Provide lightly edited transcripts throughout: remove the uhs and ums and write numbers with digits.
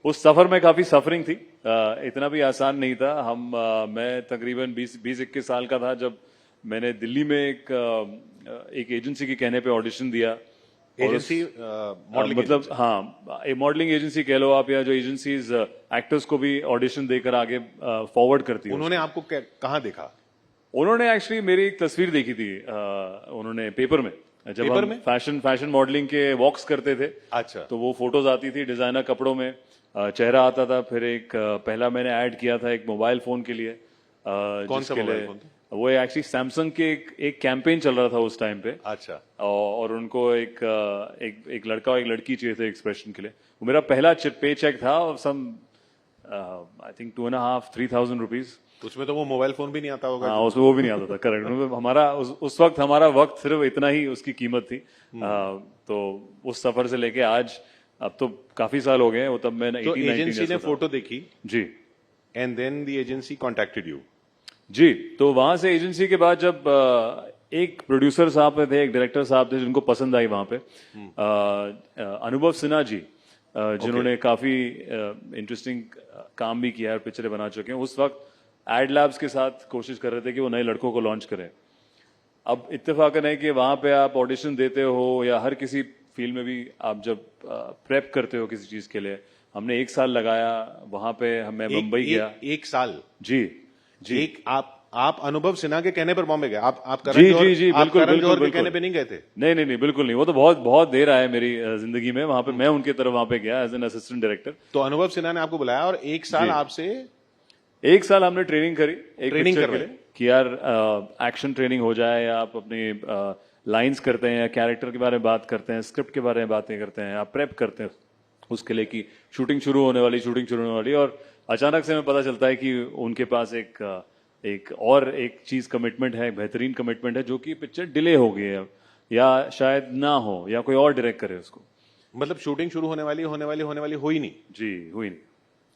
उस सफर में काफी सफरिंग थी, इतना भी आसान नहीं था। मैं तकरीबन 20-21 साल का था जब मैंने दिल्ली में एक एजेंसी के कहने पे ऑडिशन दिया। एजेंसी मॉडलिंग मतलब हाँ, एक मॉडलिंग एजेंसी कह लो आप, या जो एजेंसीज एक्टर्स को भी ऑडिशन देकर आगे फॉरवर्ड करती है। उन्होंने आपको कहाँ देखा? उन्होंने एक्चुअली मेरी एक तस्वीर देखी थी, उन्होंने पेपर में, जब पेपर हम में? फैशन मॉडलिंग के वॉक्स करते थे। अच्छा। तो वो फोटोज आती थी डिजाइनर कपड़ों में, चेहरा आता था। फिर पहला मैंने ऐड किया था एक मोबाइल फोन के लिए। कौन सा मोबाइल फोन था? वो एक्चुअली सैमसंग के एक कैंपेन चल रहा था उस टाइम पे। अच्छा। और उनको एक लड़का और एक लड़की चाहिए थे एक्सप्रेशन के लिए। वो मेरा पहला पे चेक था, सम आई थिंक 2,500-3,000 रुपीज। उसमें तो वो मोबाइल फोन भी नहीं आता होगा। हाँ, उसमें वो भी नहीं आता था, करेक्ट। हमारा उस वक्त हमारा वक्त सिर्फ इतना ही उसकी कीमत थी। तो उस सफर से लेके आज, अब तो काफी साल हो गए। वो तब मैं तो एजेंसी ने फोटो देखी जी, and then the agency contacted you. जी। तो वहां से एजेंसी के बाद जब एक प्रोड्यूसर साहब थे, एक डायरेक्टर साहब थे जिनको पसंद आई वहां पे, अनुभव सिन्हा जी, जिन्होंने काफी इंटरेस्टिंग काम भी किया है, पिक्चरें बना चुके हैं। उस वक्त एड लैब्स के साथ कोशिश कर रहे थे कि वो नए लड़कों को लॉन्च करें। अब इत्तेफाकन है कि वहां पे आप ऑडिशन देते हो, या हर किसी फील्ड में भी आप जब प्रेप करते हो किसी चीज के लिए, हमने 1 साल लगाया वहां पे। मैं मुंबई गया। 1 साल? जी जी। आप अनुभव सिन्हा के कहने पर बॉम्बे गए? आप जी जी जी, बिल्कुल करण जौहर बिल्कुल के कहने पे नहीं गए थे? नहीं, बिल्कुल नहीं। वो तो बहुत बहुत देर आया मेरी जिंदगी में। वहां पे मैं उनकी तरफ वहां पे गया एज एन असिस्टेंट डायरेक्टर। तो अनुभव सिन्हा ने आपको बुलाया और 1 साल आपसे? 1 साल हमने ट्रेनिंग करी, एक ट्रेनिंग पिक्चर कर के रहे लिए, कि यार एक्शन ट्रेनिंग हो जाए, या आप अपनी लाइंस करते हैं, या कैरेक्टर के बारे में बात करते हैं, स्क्रिप्ट के बारे में बातें करते हैं, आप प्रेप करते हैं उसके लिए कि शूटिंग शुरू होने वाली। और अचानक से हमें पता चलता है कि उनके पास एक चीज कमिटमेंट है, बेहतरीन कमिटमेंट है, जो कि पिक्चर डिले हो गई है, या शायद ना हो, या कोई और डायरेक्ट करे उसको। मतलब शूटिंग शुरू होने वाली हो ही नहीं? जी, हुई नहीं।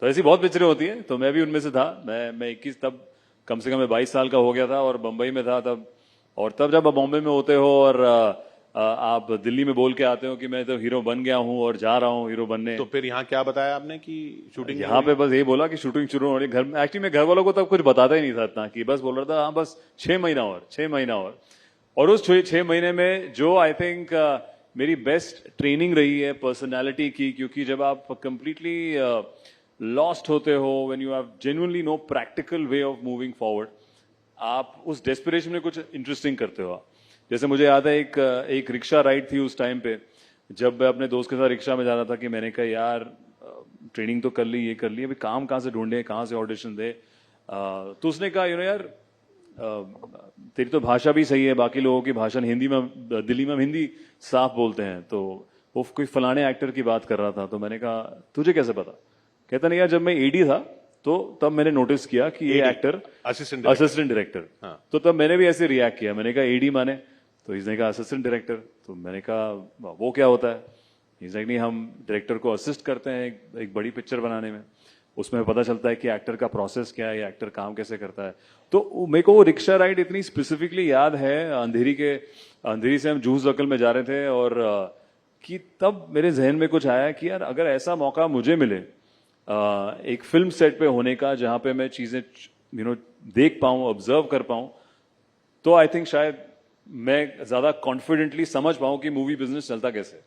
तो ऐसी बहुत पिक्चरें होती हैं, तो मैं भी उनमें से था। मैं 21, तब कम से कम मैं 22 साल का हो गया था, और बंबई में था तब। और तब जब आप बॉम्बे में होते हो और आप दिल्ली में बोल के आते हो कि मैं तो हीरो बन गया हूं और जा रहा हूं हीरो बनने, तो फिर यहाँ क्या बताया आपने कि शूटिंग? यहाँ पे बस यही बोला कि शूटिंग शुरू होने। घर में एक्चुअली मैं घर वालों को तब कुछ बताता ही नहीं था इतना, कि बस बोल रहा था हाँ बस 6 महीना और उस 6 महीने में जो आई थिंक मेरी बेस्ट ट्रेनिंग रही है पर्सनैलिटी की, क्योंकि जब आप कंप्लीटली लॉस्ट होते हो, when you have genuinely no practical way of moving forward, आप उस डेस्परेशन में कुछ इंटरेस्टिंग करते हो। जैसे मुझे याद है एक रिक्शा राइड थी उस टाइम पे, जब मैं अपने दोस्त के साथ रिक्शा में जा रहा था, कि मैंने कहा यार ट्रेनिंग तो कर ली, ये कर ली, अभी काम कहाँ से ढूंढे, कहाँ से ऑडिशन दे। तो उसने कहा यार तेरी तो भाषा भी सही है, बाकी लोगों की भाषा हिंदी में, दिल्ली में हम हिंदी साफ बोलते हैं। तो वो कोई फलाने एक्टर की बात कर रहा था। तो मैंने कहा तुझे कैसे पता? कहता नहीं यार, जब मैं एडी था तो तब मैंने नोटिस किया कि ये एक्टर असिस्टेंट डायरेक्टर। तो तब मैंने भी ऐसे रिएक्ट किया। मैंने कहा एडी माने? तो इसने कहा असिस्टेंट डायरेक्टर। तो मैंने कहा वो क्या होता है? इसने नहीं, हम डायरेक्टर को असिस्ट करते हैं एक बड़ी पिक्चर बनाने में। उसमें पता चलता है कि एक्टर का प्रोसेस क्या है, एक्टर काम कैसे करता है। तो मेरे को वो रिक्शा राइड इतनी स्पेसिफिकली याद है। अंधेरी से हम जूस दकल में जा रहे थे, और कि तब मेरे जहन में कुछ आया कि यार अगर ऐसा मौका मुझे मिले एक फिल्म सेट पे होने का, जहां पे मैं चीजें देख पाऊं, ऑब्जर्व कर पाऊं, तो आई थिंक शायद मैं ज्यादा कॉन्फिडेंटली समझ पाऊं कि मूवी बिजनेस चलता कैसे।